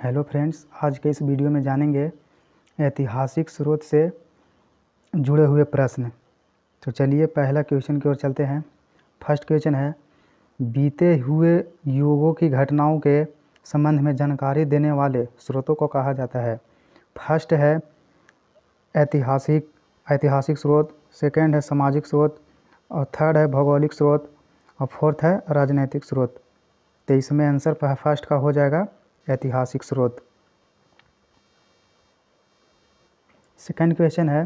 Hello friends, आज के इस वीडियो में जानेंगे ऐतिहासिक स्रोत से जुड़े हुए प्रश्न। तो चलिए पहला क्वेश्चन की ओर चलते हैं। फर्स्ट क्वेश्चन है, बीते हुए युगों की घटनाओं के संबंध में जानकारी देने वाले स्रोतों को कहा जाता है। फर्स्ट है ऐतिहासिक स्रोत, सेकंड है सामाजिक स्रोत, और थर्ड है भौगोलिक स्रोत, और फोर्थ है राजनीतिक स्रोत। तो इसमें आंसर फर्स्ट का हो जाएगा ऐतिहासिक स्रोत। सेकंड क्वेश्चन है,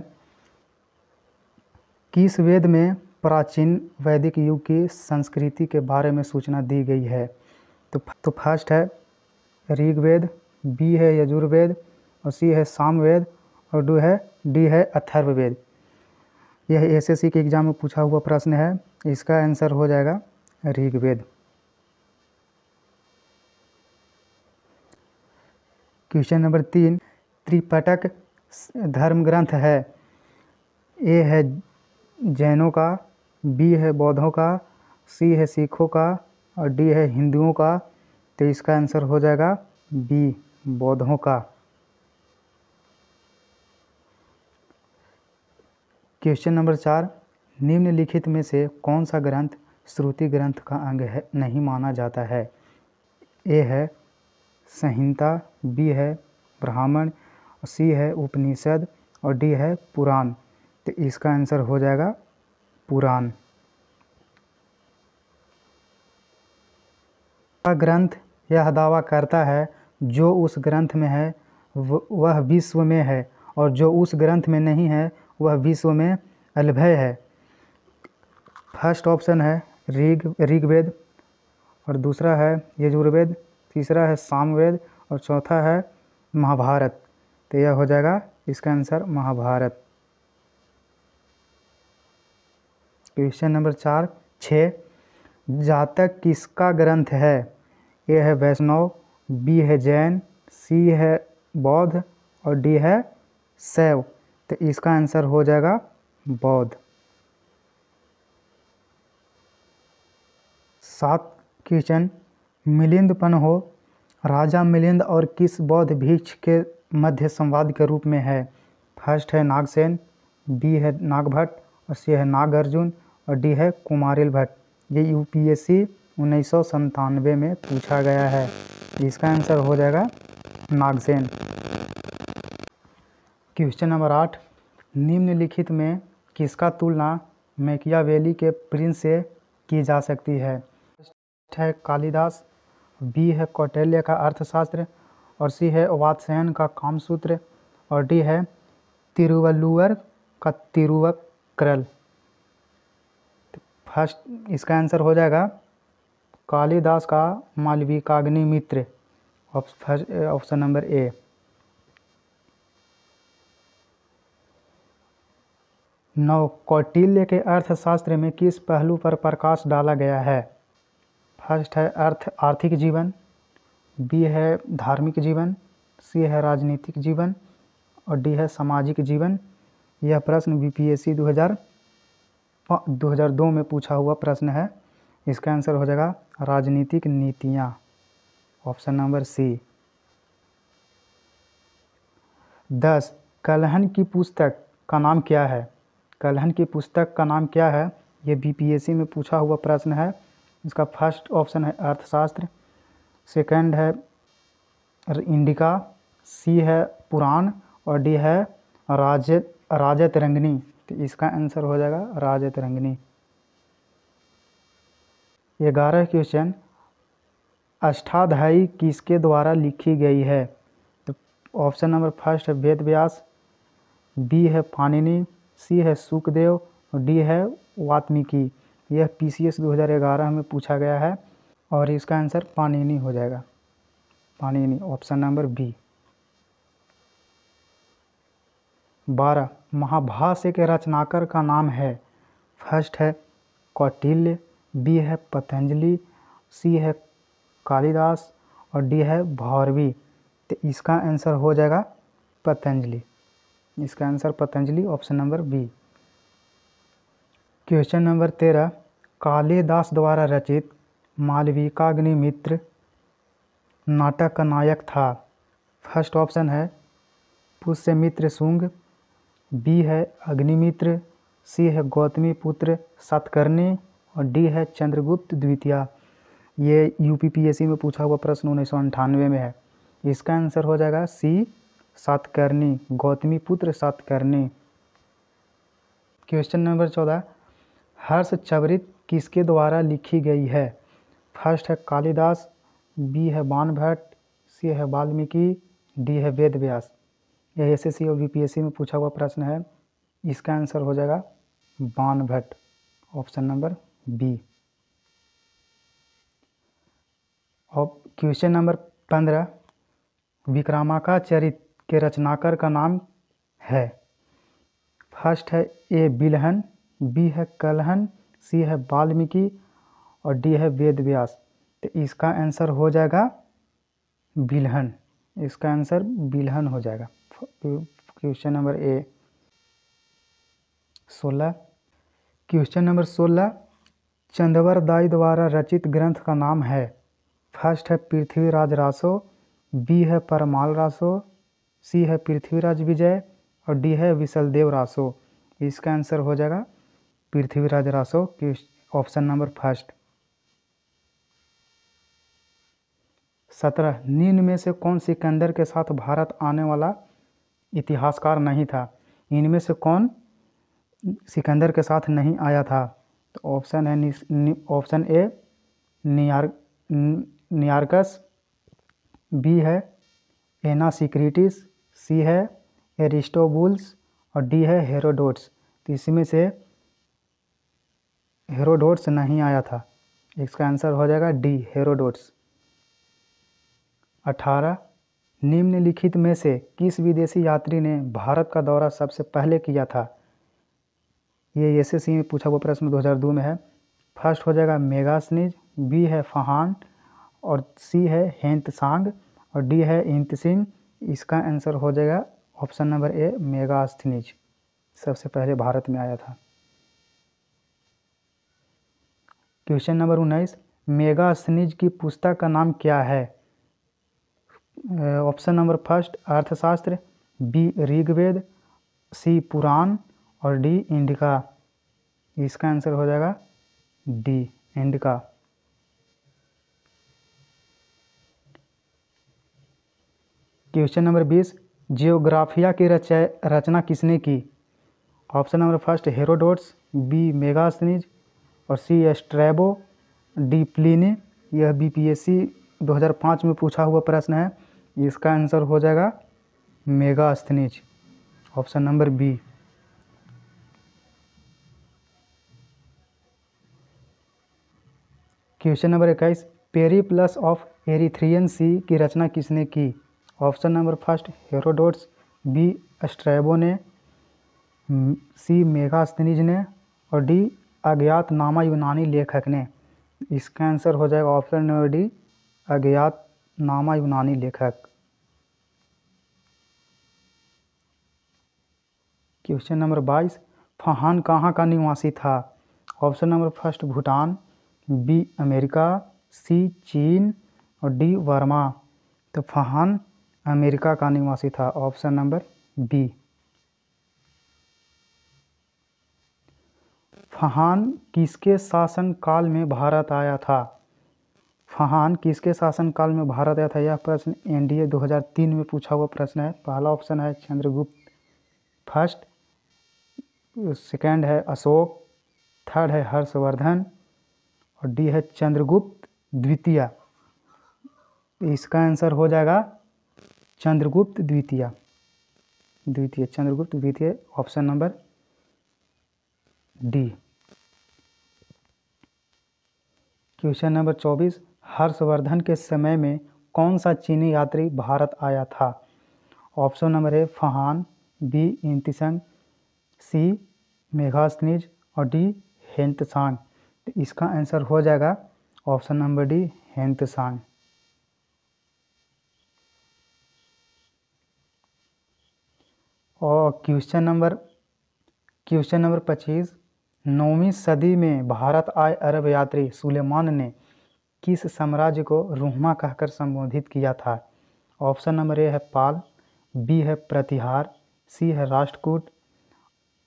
किस वेद में प्राचीन वैदिक युग की संस्कृति के बारे में सूचना दी गई है? तो फर्स्ट है ऋग्वेद, बी है यजुर्वेद, और सी है सामवेद, और डी है अथर्ववेद। यह एसएससी के एग्जाम में पूछा हुआ प्रश्न है। इसका आंसर हो जाएगा ऋग्वेद। क्वेश्चन नंबर 3, त्रिपिटक धर्म ग्रंथ है। ए है जैनों का, बी है बौद्धों का, सी है सिखों का, और डी है हिंदुओं का। तो इसका आंसर हो जाएगा बी, बौद्धों का। क्वेश्चन नंबर 4, निम्नलिखित में से कौन सा ग्रंथ श्रुति ग्रंथ का अंग है नहीं माना जाता है? ए है संहिता, बी है ब्राह्मण, सी है उपनिषद, और डी है पुराण। तो इसका आंसर हो जाएगा पुराण। ग्रंथ यह दावा करता है जो उस ग्रंथ में है वह विश्व में है, और जो उस ग्रंथ में नहीं है वह विश्व में अलभ्य है। फर्स्ट ऑप्शन है ऋग्वेद, और दूसरा है यजुर्वेद, तीसरा है सामवेद, और चौथा है महाभारत। तो यह हो जाएगा इसका आंसर महाभारत। क्वेश्चन नंबर 6, जातक किसका ग्रंथ है? ए है वैष्णव, बी है जैन, सी है बौद्ध, और डी है शैव। तो इसका आंसर हो जाएगा बौद्ध। 7 क्वेश्चन, मिलिंद हो राजा मिलिंद और किस बौद्ध भिक्षु के मध्य संवाद के रूप में है? फर्स्ट है नागसेन, बी है नागभट्ट, और सी है नागार्जुन, और डी है कुमारिल भट्ट। ये यूपीएससी 1997 में पूछा गया है। इसका आंसर हो जाएगा नागसेन। क्वेश्चन नंबर 8, निम्नलिखित में किसका तुलना मैकियावेली के प्रिंस से की जा सकती है? फर्स्ट है कालिदास, बी है कौटिल्य का अर्थशास्त्र, और सी है वात्स्यायन का कामसूत्र, और डी है तिरुवल्लुवर का तिरुवक्कल। फर्स्ट इसका आंसर हो जाएगा कालिदास का मालविकाग्निमित्र, ऑप्शन नंबर ए। कौटिल्य के अर्थशास्त्र में किस पहलू पर प्रकाश डाला गया है? फर्स्ट है आर्थिक जीवन, बी है धार्मिक जीवन, सी है राजनीतिक जीवन, और डी है सामाजिक जीवन। यह प्रश्न बीपीएससी 2002 में पूछा हुआ प्रश्न है। इसका आंसर हो जाएगा राजनीतिक नीतियाँ, ऑप्शन नंबर सी। 10, कलहन की पुस्तक का नाम क्या है? कलहन की पुस्तक का नाम क्या है? ये बीपीएससी में पूछा हुआ प्रश्न है। इसका फर्स्ट ऑप्शन है अर्थशास्त्र, सेकंड है इंडिका, सी है पुराण, और डी है राजतरंगिणी। तो इसका आंसर हो जाएगा राजतरंगिणी। 11 क्वेश्चन, अष्टाध्यायी किसके द्वारा लिखी गई है? तो ऑप्शन नंबर फर्स्ट है वेद व्यास, बी है पाणिनि, सी है शुकदेव, और डी है वाल्मीकि। यह पीसीएस 2011 में पूछा गया है, और इसका आंसर पाणिनि हो जाएगा, Panini, option number B. 12, Mahabhashya के रचनाकार का नाम है? फर्स्ट है कौटिल्य, बी है पतंजलि, सी है कालिदास, और डी है भौरवी। तो इसका आंसर हो जाएगा पतंजलि। इसका answer Patanjali, option number B. Question number 13, Kalidasa द्वारा रचित मालविकाग्निमित्र नाटक का नायक था? फर्स्ट ऑप्शन है पुष्यमित्र शुंग, बी है अग्निमित्र, सी है गौतमी पुत्र सातकर्णी और डी है चंद्रगुप्त द्वितीय। ये यूपीपीएससी में पूछा हुआ प्रश्न 1998 में है। इसका आंसर हो जाएगा सी सातकर्णी, गौतमी पुत्र सातकर्णी। क्वेश्चन नंबर 14, हर्षचरित किसके द्वारा लिखी गई है? फर्स्ट है कालिदास, बी है बाणभट्ट, सी है वाल्मीकि, डी है वेद व्यास। यह एसएससी और यूपीएससी में पूछा हुआ प्रश्न है। इसका आंसर हो जाएगा बाणभट्ट, ऑप्शन नंबर बी। और क्वेश्चन नंबर 15, विक्रमाका चरित के रचनाकार का नाम है? फर्स्ट है ए बिलहन, बी है कलहन, सी है वाल्मीकि और डी है वेद व्यास। तो इसका आंसर हो जाएगा बिलहन, इसका आंसर बिलहन हो जाएगा। क्वेश्चन नंबर 16, क्वेश्चन नंबर 16, चंदवर दाई द्वारा रचित ग्रंथ का नाम है? फर्स्ट है पृथ्वीराज रासो, बी है परमाल रासो, सी है पृथ्वीराज विजय और डी है विशलदेव रासो। इसका आंसर हो जाएगा Prithviraj Raso, option number first. 17, निम्न में से कौन सिकंदर के साथ भारत आने वाला इतिहासकार नहीं था? इनमें से कौन सिकंदर के साथ नहीं आया था? तो ऑप्शन है ऑप्शन ए नियार्कस, बी है एनासिक्रिटिस, सी है एरिस्टोबुल्स और डी है हेरोडोट्स। तो इसमें से हेरोडोट्स नहीं आया था, इसका आंसर हो जाएगा डी हेरोडोट्स। 18, निम्नलिखित में से किस विदेशी यात्री ने भारत का दौरा सबसे पहले किया था? ये एसएससी में पूछा हुआ प्रश्न 2002 में है। फर्स्ट हो जाएगा मेगास्थनीज, बी है फहान और सी है हेंतसांग और डी है इंतसिंग। इसका आंसर हो जाएगा ऑप्शन नंबर ए मेगास्थनीज, सबसे पहले भारत में आया था। क्वेश्चन नंबर 19, मेगास्थनीज की पुस्तक का नाम क्या है? Option number first Arthashastra, B Rigveda, C Purana और डी इंडिका। इसका आंसर हो जाएगा D Indica. Question number 20, Geographia की रचना किसने की? Option number first Herodotus, B Megasthenes और सी स्ट्रैबो, डी प्लिनी। यह बीपीएससी 2005 में पूछा हुआ प्रश्न है। इसका आंसर हो जाएगा Megasthenes, option number B. Question number 21, Periplus of Erythraean Sea की रचना किसने की? Option number first Herodotus, B Strabo ने, सी मेगास्थनीज ने और डी अज्ञातनामा यूनानी लेखक ने। इसका आंसर हो जाएगा ऑप्शन नंबर डी अज्ञातनामा यूनानी लेखक। क्वेश्चन नंबर 22, फहान कहाँ का निवासी था? Option number first Bhutan, B America, C चीन और डी वर्मा। तो फहान अमेरिका का निवासी था, ऑप्शन नंबर बी। फहान किसके शासनकाल में भारत आया था? फहान किसके शासनकाल में भारत आया था? यह प्रश्न एनडीए 2003 में पूछा हुआ प्रश्न है। पहला ऑप्शन है चंद्रगुप्त फर्स्ट, सेकंड है अशोक, थर्ड है हर्षवर्धन और डी है चंद्रगुप्त द्वितीय। इसका आंसर हो जाएगा चंद्रगुप्त द्वितीय, चंद्रगुप्त द्वितीय, option number D. Question number 24, Harshvardhan के समय में कौन सा चीनी यात्री भारत आया था? ऑप्शन नंबर ए फहान, बी इंतसंग, सी मेगास्थनीज और डी हेंतसांग। तो इसका आंसर हो जाएगा ऑप्शन नंबर डी हेंतसांग। और क्वेश्चन नंबर 25, 9वीं सदी में भारत आए अरब यात्री सुलेमान ने किस साम्राज्य को रुहमा कहकर संबोधित किया था? ऑप्शन नंबर ए है पाल, बी है प्रतिहार, सी है राष्ट्रकूट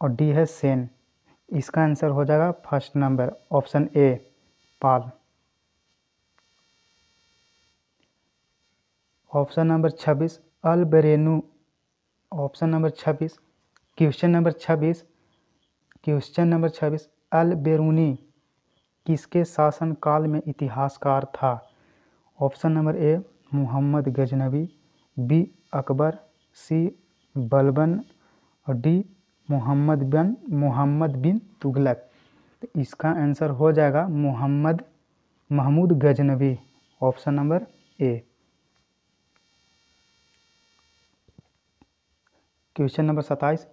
और डी है सेन। इसका आंसर हो जाएगा first number option A Pal. Option number 26 Al Biruni. Option number 26 question number 26 Al Biruni किसके शासनकाल में इतिहासकार था? Option number A Mohammad Ghaznavi, B Akbar, C Balban और डी मोहम्मद बिन तुगलक। तो इसका आंसर हो जाएगा Mahmud Ghaznavi, option number A. Question number 27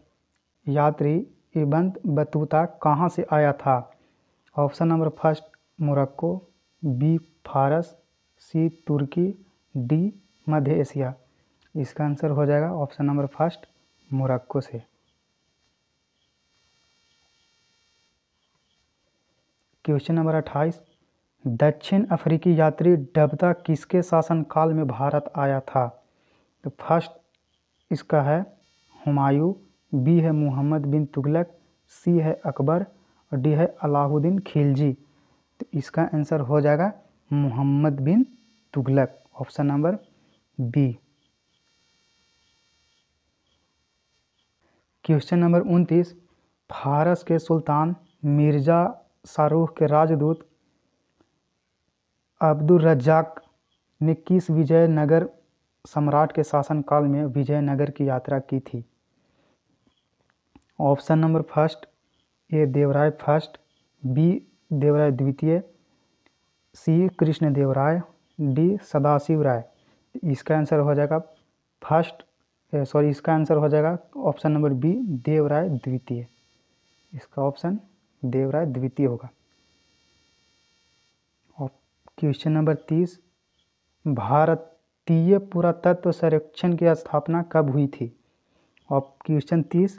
यात्री इब्न बतूता कहाँ से आया था? Option number first Morocco, B फारस, सी तुर्की, डी मध्य एशिया। इसका आंसर हो जाएगा ऑप्शन नंबर फर्स्ट मोरक्को से। क्वेश्चन नंबर 28 दक्षिण अफ्रीकी यात्री डबता किसके शासनकाल में भारत आया था? तो फर्स्ट इसका है हुमायूं, बी है मोहम्मद बिन तुगलक, सी है अकबर और डी है अलाउद्दीन खिलजी। तो इसका आंसर हो जाएगा Mohammad bin Tughlaq, option number B. Question number 29 फारस के सुल्तान मिर्जा शाहरुख के राजदूत अब्दुल रज्जाक ने किस विजयनगर सम्राट के शासनकाल में विजयनगर की यात्रा की थी? Option number first A Devaraya first, B Devaraya द्वितीय, सी कृष्णदेवराय, डी सदाशिव राय। इसका आंसर हो जाएगा इसका आंसर हो जाएगा ऑप्शन नंबर बी देवराय द्वितीय। इसका ऑप्शन देवराय द्वितीय होगा। क्वेश्चन नंबर 30 भारतीय पुरातत्व सर्वेक्षण की स्थापना कब हुई थी? और क्वेश्चन 30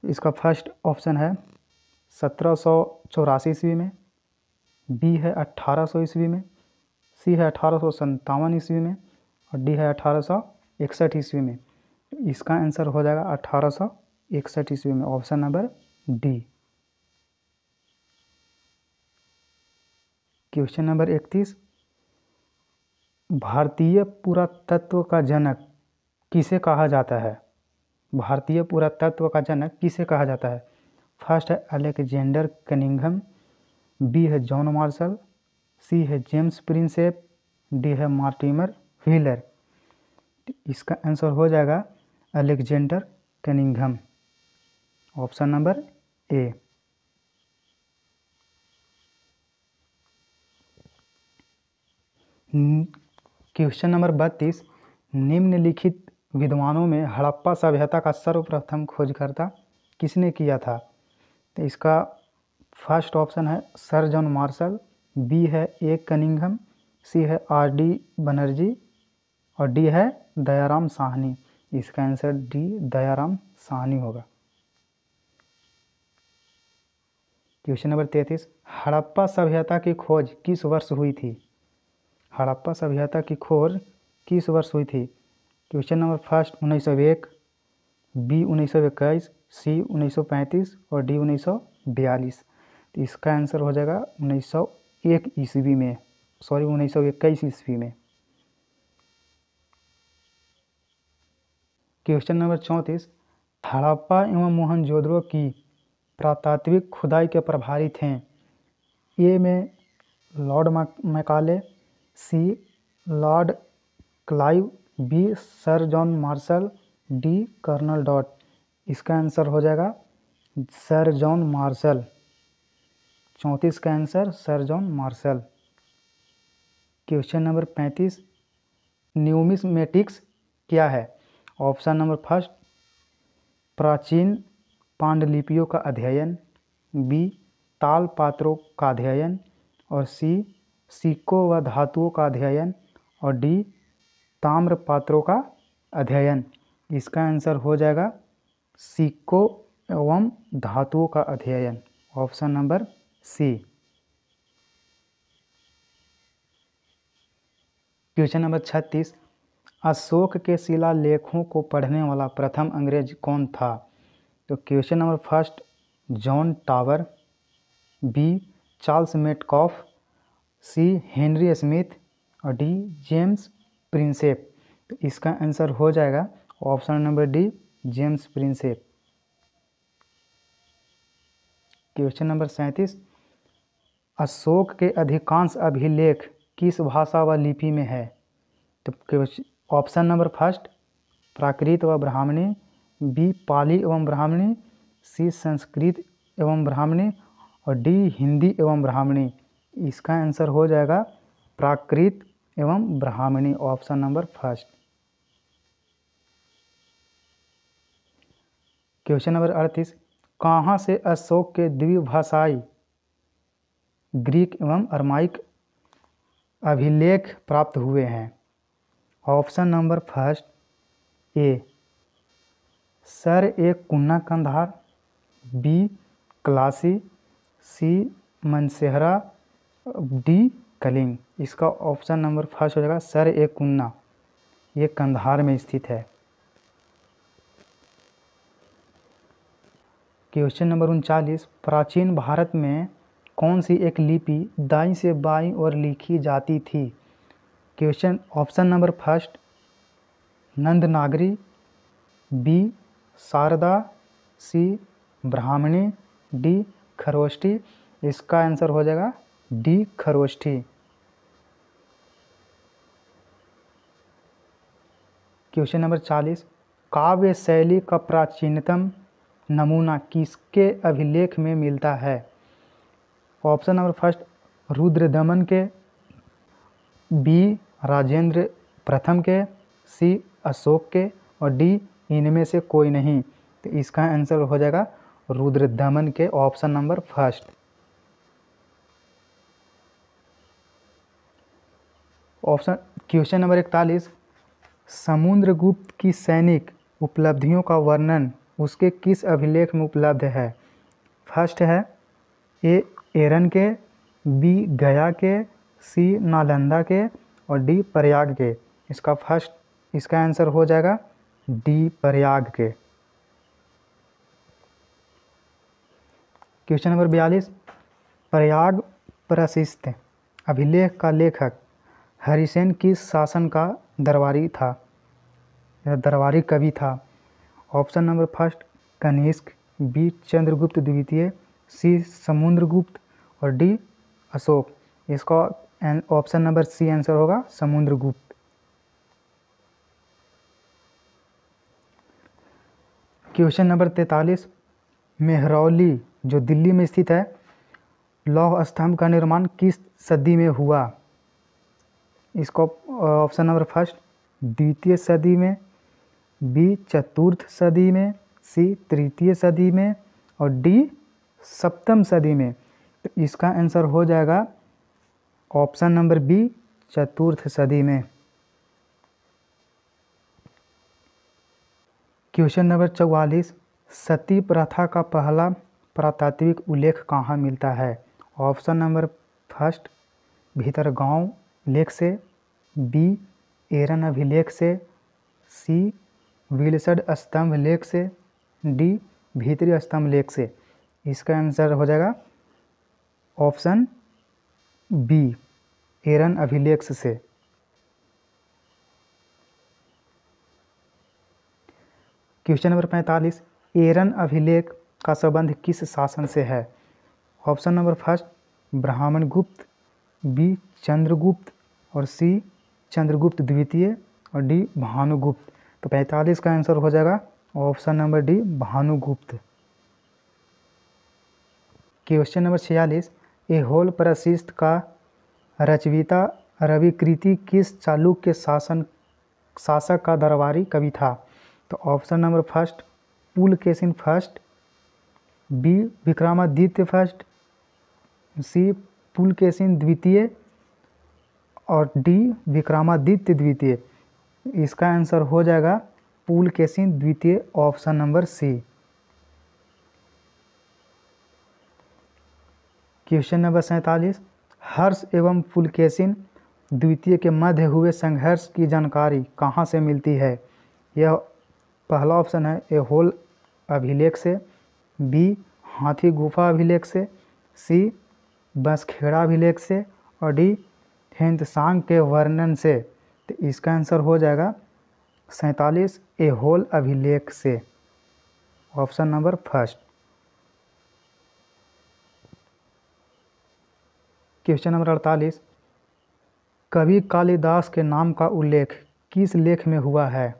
इसका फर्स्ट ऑप्शन है 1784 ईस्वी में, बी है 1800 ईस्वी में, सी है 1857 ईस्वी में और डी है 1861 ईस्वी में। इसका आंसर हो जाएगा 1861 ईस्वी में, option number D. Question number 31 भारतीय पुरातत्व का जनक किसे कहा जाता है? भारतीय पुरातत्व का जनक किसे कहा जाता है? फर्स्ट है अलेक्जेंडर कनिंघम, बी है जॉन मार्शल, सी है जेम्स प्रिंसेप, डी है मार्टिमर व्हीलर। इसका आंसर हो जाएगा Alexander Cunningham, option number A. Question number 32 निम्नलिखित विद्वानों में हड़प्पा सभ्यता का सर्वप्रथम खोजकर्ता किसने किया था? तो इसका फर्स्ट ऑप्शन है सर जॉन मार्शल, बी है ए कनिंघम, सी है आर डी बनर्जी और डी है दयाराम साहनी। इसका आंसर डी दयाराम साहनी होगा। क्वेश्चन नंबर 33 हड़प्पा सभ्यता की खोज किस वर्ष हुई थी? हड़प्पा सभ्यता की खोज किस वर्ष हुई थी? क्वेश्चन नंबर फर्स्ट 1901, बी 1921, सी 1935 और डी 1942। तो इसका आंसर हो जाएगा 1901 ईस्वी में, 1921 ईस्वी में। क्वेश्चन नंबर 34 हड़प्पा एवं मोहनजोदड़ो की पुरातात्विक खुदाई के प्रभारी थे? ए में Lord Macaulay, C Lord Clive, B sir John Marshall, D Colonel Dot. इसका आंसर हो जाएगा सर जॉन मार्शल, 34 का answer sir John Marshall. Question number 35 numismatics क्या है? ऑप्शन नंबर फर्स्ट प्राचीन पांडुलिपियों का अध्ययन, बी ताल पात्रों का अध्ययन और सी सिक्कों व धातुओं का अध्ययन और डी ताम्र पात्रों का अध्ययन। इसका आंसर हो जाएगा सिक्कों एवं धातुओं का अध्ययन, option number C. Question number 36 Ashoka के शिलालेखों को पढ़ने वाला प्रथम अंग्रेज कौन था? तो question number first John Tower, B Charles Metcalfe, C Henry Smith और डी जेम्स प्रिंसेप। तो इसका आंसर हो जाएगा option number D James Prinsep. Question number 37 Ashok के अधिकांश अभिलेख किस भाषा व लिपि में है? तो ऑप्शन नंबर फर्स्ट प्राकृत व ब्राह्मणी, बी पाली एवं ब्राह्मणी, सी संस्कृत एवं ब्राह्मणी और डी हिंदी एवं ब्राह्मणी। इसका आंसर हो जाएगा प्राकृत एवं Brahmani, option number first. Question number 38 कहाँ से अशोक के द्विभाषाई ग्रीक एवं अरमाइक अभिलेख प्राप्त हुए हैं? Option number first A sir A Kunna Kandahar, B classy, C Mansehra, D Kalinga. इसका ऑप्शन नंबर फर्स्ट हो जाएगा सर ए कुन्ना, ये कंधार में स्थित है। क्वेश्चन नंबर 39 प्राचीन भारत में कौन सी एक लिपि दाईं से बाईं ओर लिखी जाती थी? Question option number first Nandnagari, B Sharda, C Brahmani, D Kharosthi. इसका आंसर हो जाएगा डी खरोष्ठी। क्वेश्चन नंबर 40 काव्य शैली का प्राचीनतम नमूना किसके अभिलेख में मिलता है? ऑप्शन नंबर फर्स्ट रुद्रदमन के, बी राजेंद्र प्रथम के, सी अशोक के और डी इनमें से कोई नहीं। तो इसका आंसर हो जाएगा रुद्रदमन के, option number first. Option question number 41 Samudragupta की सैनिक उपलब्धियों का वर्णन उसके किस अभिलेख में उपलब्ध है? फर्स्ट है ए एरन के, बी गया के, सी नालंदा के और डी प्रयाग के। इसका आंसर हो जाएगा डी प्रयाग के। क्वेश्चन नंबर 42 प्रयाग प्रशिस्त अभिलेख का लेखक हरिसेन किस शासन का दरबारी था या दरबारी कवि था? Option number first Kanishka, B Chandragupta द्वितीय, सी समुद्रगुप्त और डी अशोक। इसका ऑप्शन नंबर सी आंसर होगा समुद्रगुप्त। क्वेश्चन नंबर 43 मेहरौली जो दिल्ली में स्थित है लौह स्तंभ का निर्माण किस सदी में हुआ? इसको ऑप्शन नंबर फर्स्ट द्वितीय सदी में, बी चतुर्थ सदी में, सी तृतीय सदी में और डी सप्तम सदी में। तो इसका आंसर हो जाएगा ऑप्शन नंबर बी चतुर्थ सदी में। क्वेश्चन नंबर 44 सती प्रथा का पहला पुरातात्विक उल्लेख कहाँ मिलता है? ऑप्शन नंबर फर्स्ट भीतरगांव लेख से, बी एरन अभिलेख से, सी विलसड स्तंभ लेख से, डी भीतरी स्तंभ लेख से। इसका आंसर हो जाएगा ऑप्शन बी एरन अभिलेख से। क्वेश्चन नंबर 45 एरन अभिलेख का संबंध किस शासन से है? ऑप्शन नंबर फर्स्ट ब्राह्मण गुप्त, बी चंद्रगुप्त और सी चंद्रगुप्त द्वितीय और डी भानुगुप्त। तो 45 का आंसर हो जाएगा option number D Bhanugupta. Question number 46 Aihole प्रशिस्त का रचयिता रविकृति किस चालुक्य शासक का दरबारी कवि था? तो option number first Pulakeshin first, B Vikramaditya first, C Pulakeshin द्वितीय और डी विक्रमादित्य द्वितीय। इसका आंसर हो जाएगा पुलकेशिन द्वितीय, option number C. Question number 47 Harsha एवं पुलकेशिन द्वितीय के मध्य हुए संघर्ष की जानकारी कहाँ से मिलती है? यह पहला ऑप्शन है ऐहोल अभिलेख से, बी हाथी गुफा अभिलेख से, सी बसखेड़ा अभिलेख से और डी हेंत्सांग के वर्णन से। तो इसका आंसर हो जाएगा 47 ऐहोल अभिलेख से, option number first. Question number 48, कवि कालिदास के नाम का उल्लेख किस लेख में हुआ है?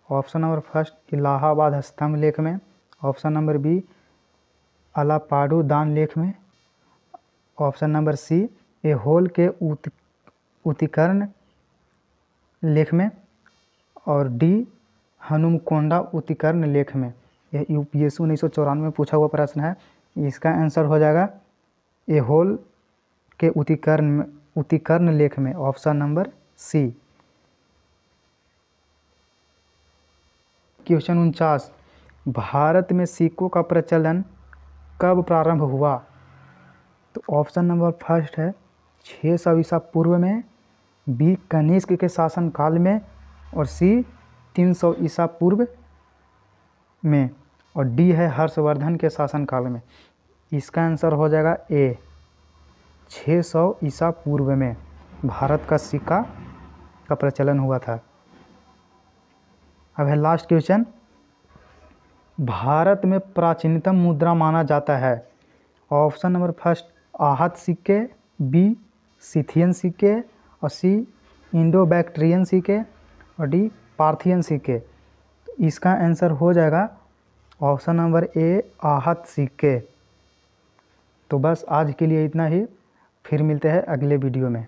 ऑप्शन नंबर फर्स्ट इलाहाबाद स्तंभ लेख में, ऑप्शन नंबर बी अलापाडू दान लेख में, ऑप्शन नंबर सी ऐहोल के उत्कीर्ण लेख में और डी हनुमकोंडा उत्कीर्ण लेख में। यह यूपीएससी 1994 में पूछा हुआ प्रश्न है। इसका आंसर हो जाएगा ऐहोल के उत्कीर्ण लेख में, option number C. Question 49, Bharat में सिक्कों का प्रचलन कब प्रारंभ हुआ? तो ऑप्शन नंबर फर्स्ट है 600 ईसा पूर्व में, बी कनिष्क के शासनकाल में और सी 300 ईसा पूर्व में और डी है हर्षवर्धन के शासनकाल में। इसका आंसर हो जाएगा ए 600 ईसा पूर्व में भारत का सिक्का का प्रचलन हुआ था। अब है लास्ट क्वेश्चन, भारत में प्राचीनतम मुद्रा माना जाता है? ऑप्शन नंबर फर्स्ट आहत सिक्के, बी सिथियन सिक्के और सी इंडो बैक्ट्रियन सिक्के और डी पार्थियन सिक्के। तो इसका आंसर हो जाएगा ऑप्शन नंबर ए आहत सिक्के। तो बस आज के लिए इतना ही, फिर मिलते हैं अगले वीडियो में।